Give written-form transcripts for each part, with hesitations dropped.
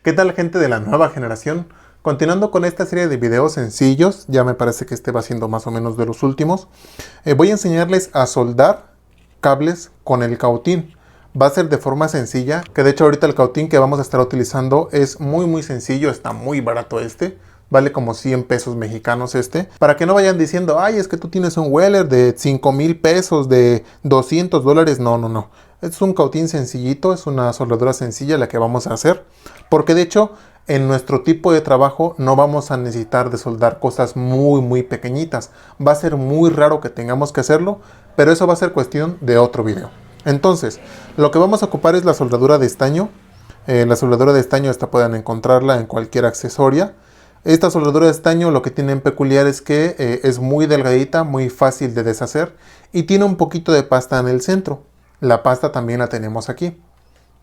¿Qué tal, gente de la nueva generación? Continuando con esta serie de videos sencillos, ya me parece que este va siendo más o menos de los últimos, voy a enseñarles a soldar cables con el cautín. Va a ser de forma sencilla, que de hecho ahorita el cautín que vamos a estar utilizando es muy sencillo, está muy barato este. Vale como 100 pesos mexicanos este. Para que no vayan diciendo, ay, es que tú tienes un Weller de 5,000 pesos, de $200. No. Es un cautín sencillito, es una soldadura sencilla la que vamos a hacer. Porque de hecho, en nuestro tipo de trabajo no vamos a necesitar de soldar cosas muy pequeñitas. Va a ser muy raro que tengamos que hacerlo, pero eso va a ser cuestión de otro video. Entonces, lo que vamos a ocupar es la soldadura de estaño. La soldadura de estaño esta pueden encontrarla en cualquier accesoria. Esta soldadura de estaño lo que tiene en peculiar es que es muy delgadita, muy fácil de deshacer y tiene un poquito de pasta en el centro. La pasta también la tenemos aquí.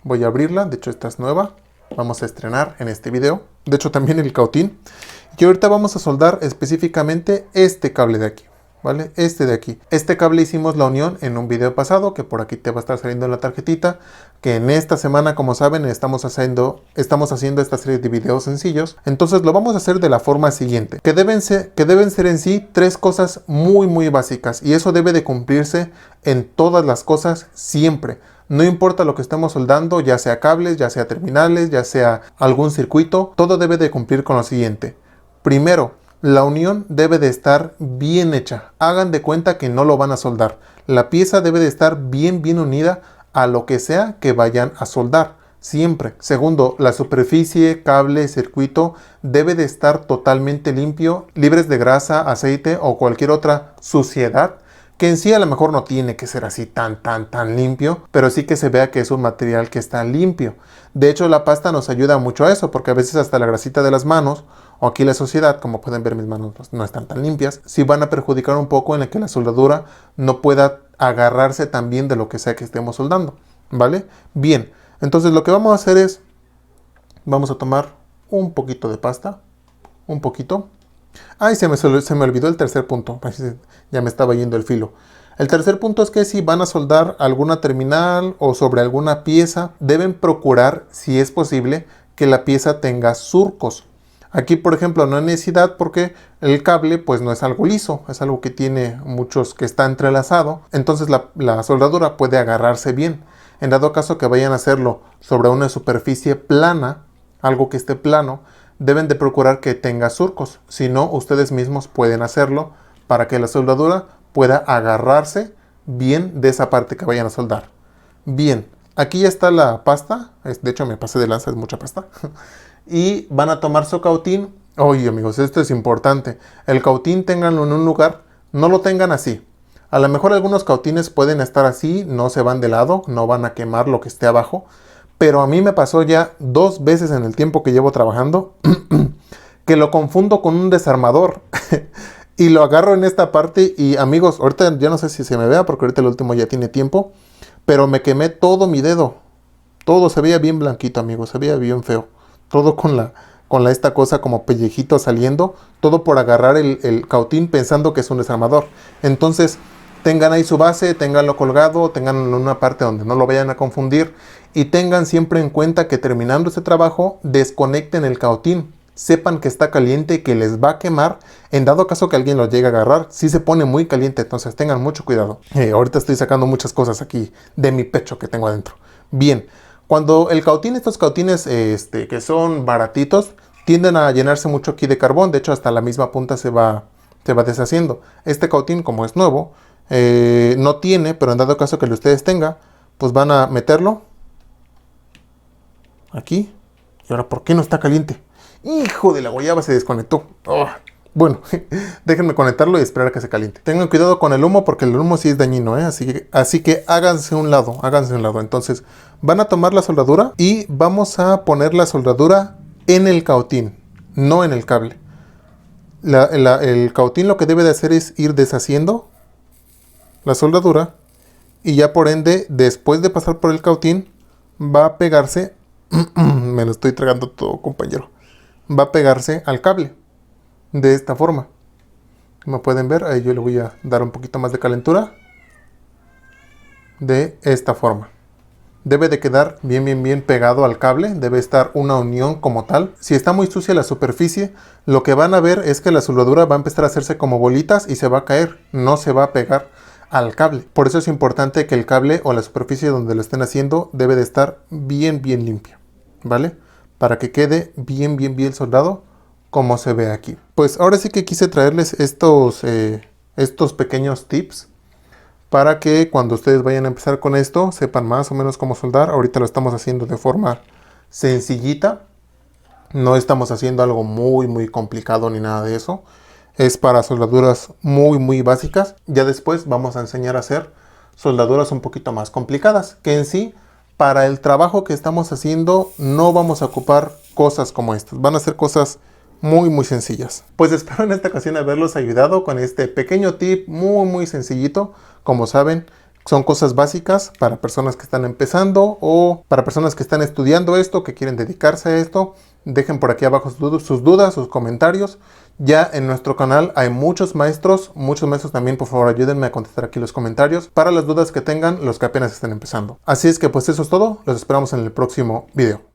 Voy a abrirla, de hecho esta es nueva. Vamos a estrenar en este video. De hecho también el cautín. Y ahorita vamos a soldar específicamente este cable de aquí. ¿Vale? Este de aquí. Este cable hicimos la unión en un video pasado, que por aquí te va a estar saliendo en la tarjetita, que en esta semana, como saben, estamos haciendo esta serie de videos sencillos. Entonces lo vamos a hacer de la forma siguiente, que deben ser en sí tres cosas muy básicas, y eso debe de cumplirse en todas las cosas siempre. No importa lo que estemos soldando, ya sea cables, ya sea terminales, ya sea algún circuito, todo debe de cumplir con lo siguiente. Primero, la unión debe de estar bien hecha. Hagan de cuenta que no lo van a soldar. La pieza debe de estar bien unida a lo que sea que vayan a soldar. Siempre. Segundo, la superficie, cable, circuito debe de estar totalmente limpio, libres de grasa, aceite o cualquier otra suciedad, que en sí a lo mejor no tiene que ser así tan limpio, pero sí que se vea que es un material que está limpio. De hecho, la pasta nos ayuda mucho a eso, porque a veces hasta la grasita de las manos, o aquí la suciedad, como pueden ver mis manos no están tan limpias, sí van a perjudicar un poco en el que la soldadura no pueda agarrarse tan bien de lo que sea que estemos soldando, ¿vale? Bien, entonces lo que vamos a hacer es, vamos a tomar un poquito de pasta, un poquito. Ay, se me olvidó el tercer punto. Ya me estaba yendo el filo. El tercer punto es que si van a soldar alguna terminal o sobre alguna pieza, deben procurar, si es posible, que la pieza tenga surcos. Aquí, por ejemplo, no hay necesidad porque el cable pues no es algo liso, es algo que tiene que está entrelazado. Entonces la soldadura puede agarrarse bien. En dado caso que vayan a hacerlo sobre una superficie plana, algo que esté plano, deben de procurar que tenga surcos. Si no, ustedes mismos pueden hacerlo para que la soldadura pueda agarrarse bien de esa parte que vayan a soldar. Bien, aquí ya está la pasta. De hecho, me pasé de lanza, es mucha pasta. Y van a tomar su cautín. Oye, amigos, esto es importante. El cautín ténganlo en un lugar, no lo tengan así. A lo mejor algunos cautines pueden estar así, no se van de lado, no van a quemar lo que esté abajo. Pero a mí me pasó ya 2 veces en el tiempo que llevo trabajando que lo confundo con un desarmador y lo agarro en esta parte y, amigos, ahorita ya no sé si se me vea porque ahorita el último ya tiene tiempo, pero me quemé todo mi dedo. Todo se veía bien blanquito, amigos, se veía bien feo. Todo con esta cosa como pellejito saliendo, todo por agarrar el cautín pensando que es un desarmador. Entonces, tengan ahí su base, tenganlo colgado, tenganlo en una parte donde no lo vayan a confundir y tengan siempre en cuenta que terminando este trabajo, desconecten el cautín. Sepan que está caliente y que les va a quemar. En dado caso que alguien lo llegue a agarrar, sí se pone muy caliente, entonces tengan mucho cuidado. Ahorita estoy sacando muchas cosas aquí de mi pecho que tengo adentro. Bien, cuando el cautín, estos cautines que son baratitos, tienden a llenarse mucho aquí de carbón. De hecho, hasta la misma punta se va deshaciendo. Este cautín, como es nuevo, no tiene, pero en dado caso que ustedes tengan, pues van a meterlo aquí. Y ahora, ¿por qué no está caliente? Hijo de la guayaba, se desconectó. Oh. Bueno, déjenme conectarlo y esperar a que se caliente. Tengan cuidado con el humo porque el humo sí es dañino, ¿eh? Así que háganse un lado, Entonces, van a tomar la soldadura y vamos a poner la soldadura en el cautín, no en el cable. El cautín lo que debe de hacer es ir deshaciendo la soldadura y ya por ende, después de pasar por el cautín, va a pegarse, me lo estoy tragando todo, compañero, va a pegarse al cable. De esta forma. Como pueden ver, ahí yo le voy a dar un poquito más de calentura. De esta forma. debe de quedar bien pegado al cable, debe estar una unión como tal. Si está muy sucia la superficie, lo que van a ver es que la soldadura va a empezar a hacerse como bolitas y se va a caer, no se va a pegar al cable. Por eso es importante que el cable o la superficie donde lo estén haciendo debe de estar bien limpia, ¿vale? Para que quede bien soldado como se ve aquí. Pues ahora sí que quise traerles estos pequeños tips para que cuando ustedes vayan a empezar con esto sepan más o menos cómo soldar. Ahorita lo estamos haciendo de forma sencillita, no estamos haciendo algo muy complicado ni nada de eso. Es para soldaduras muy básicas. Ya después vamos a enseñar a hacer soldaduras un poquito más complicadas, que en sí para el trabajo que estamos haciendo no vamos a ocupar cosas como estas, van a ser cosas muy sencillas. Pues espero en esta ocasión haberlos ayudado con este pequeño tip muy sencillito. Como saben, son cosas básicas para personas que están empezando o para personas que están estudiando esto, que quieren dedicarse a esto. Dejen por aquí abajo sus dudas, sus comentarios. Ya en nuestro canal hay muchos maestros también. Por favor, ayúdenme a contestar aquí los comentarios para las dudas que tengan los que apenas estén empezando. Así es que pues eso es todo. Los esperamos en el próximo video.